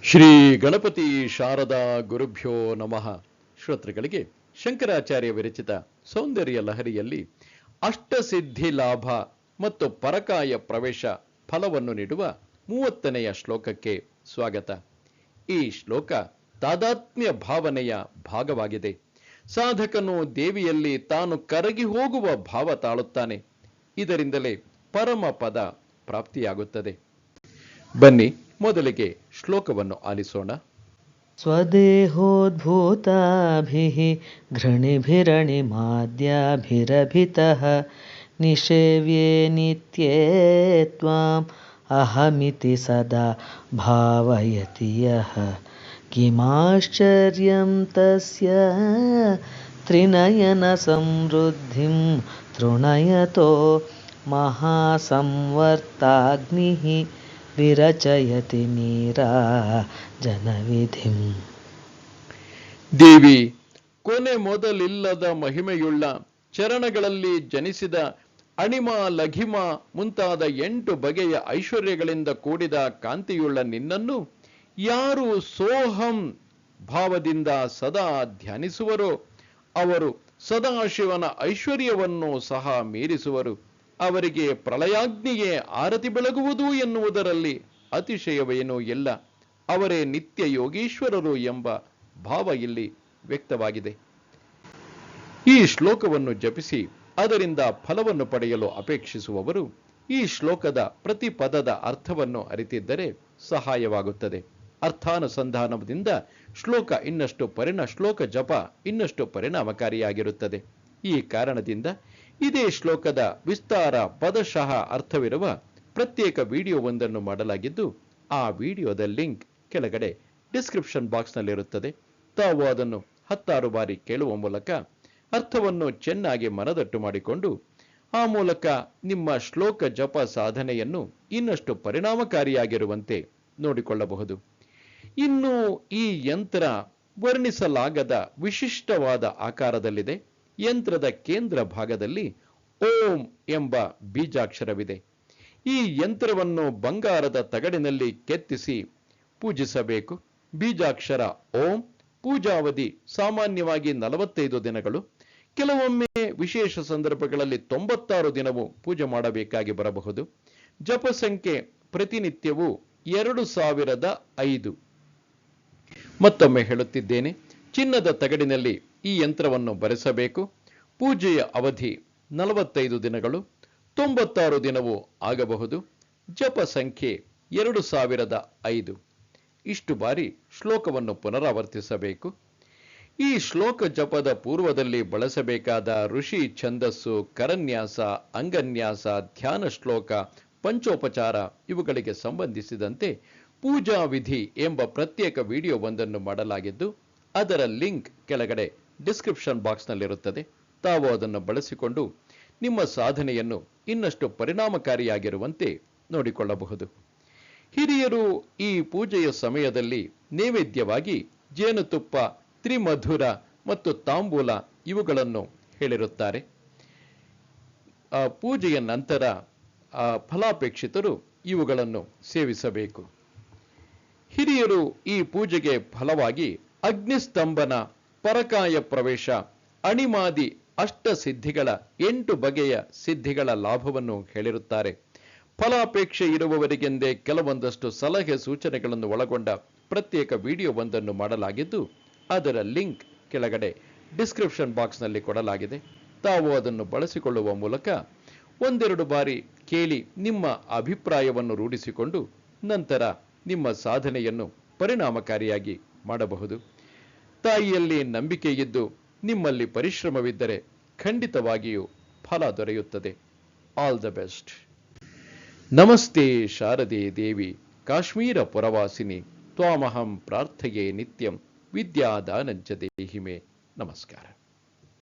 ಶ್ರೀ ಗಣಪತಿ ಶಾರದಾ ಗುರುಭ್ಯೋ ನಮಃ. ಶ್ರೋತೃಗಳಿಗೆ ಶಂಕರಾಚಾರ್ಯ ವಿರಚಿತ ಸೌಂದರ್ಯ ಲಹರಿಯಲ್ಲಿ ಅಷ್ಟಸಿದ್ಧಿ ಲಾಭ ಮತ್ತು ಪರಕಾಯ ಪ್ರವೇಶ ಫಲವನ್ನು ನೀಡುವ 30ನೆಯ ಶ್ಲೋಕಕ್ಕೆ ಸ್ವಾಗತ. ಈ ಶ್ಲೋಕ ತಾದಾತ್ಮ್ಯ ಭಾವನೆಯ ಭಾಗವಾಗಿದೆ. ಸಾಧಕನು ದೇವಿಯಲ್ಲಿ ತಾನು ಕರಗಿ ಹೋಗುವ ಭಾವ ತಾಳುತ್ತಾನೆ. ಇದರಿಂದಲೇ ಪರಮ ಪದ ಪ್ರಾಪ್ತಿಯಾಗುತ್ತದೆ. ಬನ್ನಿ ಮೊದಲಿಗೆ ಶ್ಲೋಕವನ್ನು ಆಲಿಸೋಣ. ಸ್ವದೇಹೋದ್ಭೂತಾಭಿಃ ಘೃಣಿಭಿರಣಿಮಾದ್ಯಾಭಿರಭಿತಃ ನಿಷೇವ್ಯೇ ನಿತ್ಯೇ ತ್ವಾಂ ಅಹಮಿತಿ ಸದಾ ಭಾವಯತಿ ಯಃ ಕಿಮಾಶ್ಚರ್ಯಂ ತಸ್ಯ ತ್ರಿನಯನ ಸಮೃದ್ಧಿಂ ತೃಣಯತೋ ಮಹಾಸಂವರ್ತಾಗ್ನಿಃ ವಿರಚಯತಿ ನೀರಾಜನವಿಧಿಂ. ದೇವಿ ಕೊನೆ ಮೊದಲಿಲ್ಲದ ಮಹಿಮೆಯುಳ್ಳ ಚರಣಗಳಲ್ಲಿ ಜನಿಸಿದ ಅಣಿಮ ಲಘಿಮ ಮುಂತಾದ 8 ಬಗೆಯ ಐಶ್ವರ್ಯಗಳಿಂದ ಕೂಡಿದ ಕಾಂತಿಯುಳ್ಳ ನಿನ್ನನ್ನು ಯಾರು ಸೋಹಂ ಭಾವದಿಂದ ಸದಾ ಧ್ಯಾನಿಸುವರೋ ಅವರು ಸದಾಶಿವನ ಐಶ್ವರ್ಯವನ್ನು ಸಹ ಮೀರಿಸುವರು. ಅವರಿಗೆ ಪ್ರಳಯಾಗ್ನಿಗೆ ಆರತಿ ಬೆಳಗುವುದು ಎನ್ನುವುದರಲ್ಲಿ ಅತಿಶಯವೇನೂ ಇಲ್ಲ. ಅವರೇ ನಿತ್ಯ ಯೋಗೀಶ್ವರರು ಎಂಬ ಭಾವ ಇಲ್ಲಿ ವ್ಯಕ್ತವಾಗಿದೆ. ಈ ಶ್ಲೋಕವನ್ನು ಜಪಿಸಿ ಅದರಿಂದ ಫಲವನ್ನು ಪಡೆಯಲು ಅಪೇಕ್ಷಿಸುವವರು ಈ ಶ್ಲೋಕದ ಪ್ರತಿ ಪದದ ಅರ್ಥವನ್ನು ಅರಿತಿದ್ದರೆ ಸಹಾಯವಾಗುತ್ತದೆ. ಅರ್ಥಾನುಸಂಧಾನದಿಂದ ಶ್ಲೋಕ ಜಪ ಇನ್ನಷ್ಟು ಪರಿಣಾಮಕಾರಿಯಾಗಿರುತ್ತದೆ. ಈ ಕಾರಣದಿಂದ ಇದೇ ಶ್ಲೋಕದ ವಿಸ್ತಾರ ಪದಶಃ ಅರ್ಥವಿರುವ ಪ್ರತ್ಯೇಕ ವಿಡಿಯೋವೊಂದನ್ನು ಮಾಡಲಾಗಿದ್ದು, ಆ ವಿಡಿಯೋದ ಲಿಂಕ್ ಕೆಳಗಡೆ ಡಿಸ್ಕ್ರಿಪ್ಷನ್ ಬಾಕ್ಸ್ನಲ್ಲಿರುತ್ತದೆ. ತಾವು ಅದನ್ನು 10 ಬಾರಿ ಕೇಳುವ ಮೂಲಕ ಅರ್ಥವನ್ನು ಚೆನ್ನಾಗಿ ಮನದಟ್ಟು ಮಾಡಿಕೊಂಡು ಆ ಮೂಲಕ ನಿಮ್ಮ ಶ್ಲೋಕ ಜಪ ಸಾಧನೆಯನ್ನು ಇನ್ನಷ್ಟು ಪರಿಣಾಮಕಾರಿಯಾಗಿರುವಂತೆ ನೋಡಿಕೊಳ್ಳಬಹುದು. ಇನ್ನು ಈ ಯಂತ್ರ ವರ್ಣಿಸಲಾಗದ ವಿಶಿಷ್ಟವಾದ ಆಕಾರದಲ್ಲಿದೆ. ಯಂತ್ರದ ಕೇಂದ್ರ ಭಾಗದಲ್ಲಿ ಓಂ ಎಂಬ ಬೀಜಾಕ್ಷರವಿದೆ. ಈ ಯಂತ್ರವನ್ನು ಬಂಗಾರದ ತಗಡಿನಲ್ಲಿ ಕೆತ್ತಿಸಿ ಪೂಜಿಸಬೇಕು. ಬೀಜಾಕ್ಷರ ಓಂ. ಪೂಜಾವಧಿ ಸಾಮಾನ್ಯವಾಗಿ 45 ದಿನಗಳು. ಕೆಲವೊಮ್ಮೆ ವಿಶೇಷ ಸಂದರ್ಭಗಳಲ್ಲಿ 96 ದಿನವೂ ಪೂಜೆ ಮಾಡಬೇಕಾಗಿ ಬರಬಹುದು. ಜಪ ಸಂಖ್ಯೆ ಪ್ರತಿನಿತ್ಯವೂ 2005. ಮತ್ತೊಮ್ಮೆ ಹೇಳುತ್ತಿದ್ದೇನೆ, ಚಿನ್ನದ ತಗಡಿನಲ್ಲಿ ಈ ಯಂತ್ರವನ್ನು ಬರೆಸಬೇಕು. ಪೂಜೆಯ ಅವಧಿ 45 ದಿನಗಳು, 96 ದಿನವೂ ಆಗಬಹುದು. ಜಪ ಸಂಖ್ಯೆ 2005. ಇಷ್ಟು ಬಾರಿ ಶ್ಲೋಕವನ್ನು ಪುನರಾವರ್ತಿಸಬೇಕು. ಈ ಶ್ಲೋಕ ಜಪದ ಪೂರ್ವದಲ್ಲಿ ಬಳಸಬೇಕಾದ ಋಷಿ ಛಂದಸ್ಸು, ಕರನ್ಯಾಸ, ಅಂಗನ್ಯಾಸ, ಧ್ಯಾನ ಶ್ಲೋಕ, ಪಂಚೋಪಚಾರ ಇವುಗಳಿಗೆ ಸಂಬಂಧಿಸಿದಂತೆ ಪೂಜಾ ವಿಧಿ ಎಂಬ ಪ್ರತ್ಯೇಕ ವಿಡಿಯೋವೊಂದನ್ನು ಮಾಡಲಾಗಿದ್ದು, ಅದರ ಲಿಂಕ್ ಕೆಳಗಡೆ ಡಿಸ್ಕ್ರಿಪ್ಷನ್ ಬಾಕ್ಸ್ನಲ್ಲಿರುತ್ತದೆ. ತಾವು ಅದನ್ನು ಬಳಸಿಕೊಂಡು ನಿಮ್ಮ ಸಾಧನೆಯನ್ನು ಇನ್ನಷ್ಟು ಪರಿಣಾಮಕಾರಿಯಾಗಿರುವಂತೆ ನೋಡಿಕೊಳ್ಳಬಹುದು. ಹಿರಿಯರು ಈ ಪೂಜೆಯ ಸಮಯದಲ್ಲಿ ನೈವೇದ್ಯವಾಗಿ ಜೇನುತುಪ್ಪ, ತ್ರಿಮಧುರ ಮತ್ತು ತಾಂಬೂಲ ಇವುಗಳನ್ನು ಹೇಳಿರುತ್ತಾರೆ. ಪೂಜೆಯ ನಂತರ ಫಲಾಪೇಕ್ಷಿತರು ಇವುಗಳನ್ನು ಸೇವಿಸಬೇಕು. ಹಿರಿಯರು ಈ ಪೂಜೆಗೆ ಫಲವಾಗಿ ಅಗ್ನಿಸ್ತಂಭನ, ಪರಕಾಯ ಪ್ರವೇಶ, ಅಣಿಮಾದಿ ಅಷ್ಟಸಿದ್ಧಿಗಳ 8 ಬಗೆಯ ಸಿದ್ಧಿಗಳ ಲಾಭವನ್ನು ಹೇಳಿರುತ್ತಾರೆ. ಫಲಾಪೇಕ್ಷೆ ಇರುವವರಿಗೆಂದೇ ಕೆಲವೊಂದಷ್ಟು ಸಲಹೆ ಸೂಚನೆಗಳನ್ನು ಒಳಗೊಂಡ ಪ್ರತ್ಯೇಕ ವಿಡಿಯೋವೊಂದನ್ನು ಮಾಡಲಾಗಿದ್ದು, ಅದರ ಲಿಂಕ್ ಕೆಳಗಡೆ ಡಿಸ್ಕ್ರಿಪ್ಷನ್ ಬಾಕ್ಸ್ನಲ್ಲಿ ಕೊಡಲಾಗಿದೆ. ತಾವು ಅದನ್ನು ಬಳಸಿಕೊಳ್ಳುವ ಮೂಲಕ 1-2 ಬಾರಿ ಕೇಳಿ ನಿಮ್ಮ ಅಭಿಪ್ರಾಯವನ್ನು ರೂಢಿಸಿಕೊಂಡು ನಂತರ ನಿಮ್ಮ ಸಾಧನೆಯನ್ನು ಪರಿಣಾಮಕಾರಿಯಾಗಿ ಮಾಡಬಹುದು. ತಾಯಿಯಲ್ಲಿ ನಂಬಿಕೆ ಇದ್ದು ನಿಮ್ಮಲ್ಲಿ ಪರಿಶ್ರಮವಿದ್ದರೆ ಖಂಡಿತವಾಗಿಯೂ ಫಲ ದೊರೆಯುತ್ತದೆ. All the best. ನಮಸ್ತೆ ಶಾರದೆ ದೇವಿ ಕಾಶ್ಮೀರ ಪುರವಾಸಿನಿ ತ್ವಾಮಹಂ ಪ್ರಾರ್ಥಯೇ ನಿತ್ಯಂ ವಿದ್ಯಾದಾನಂಚ ದೇಹಿಮೆ. ನಮಸ್ಕಾರ.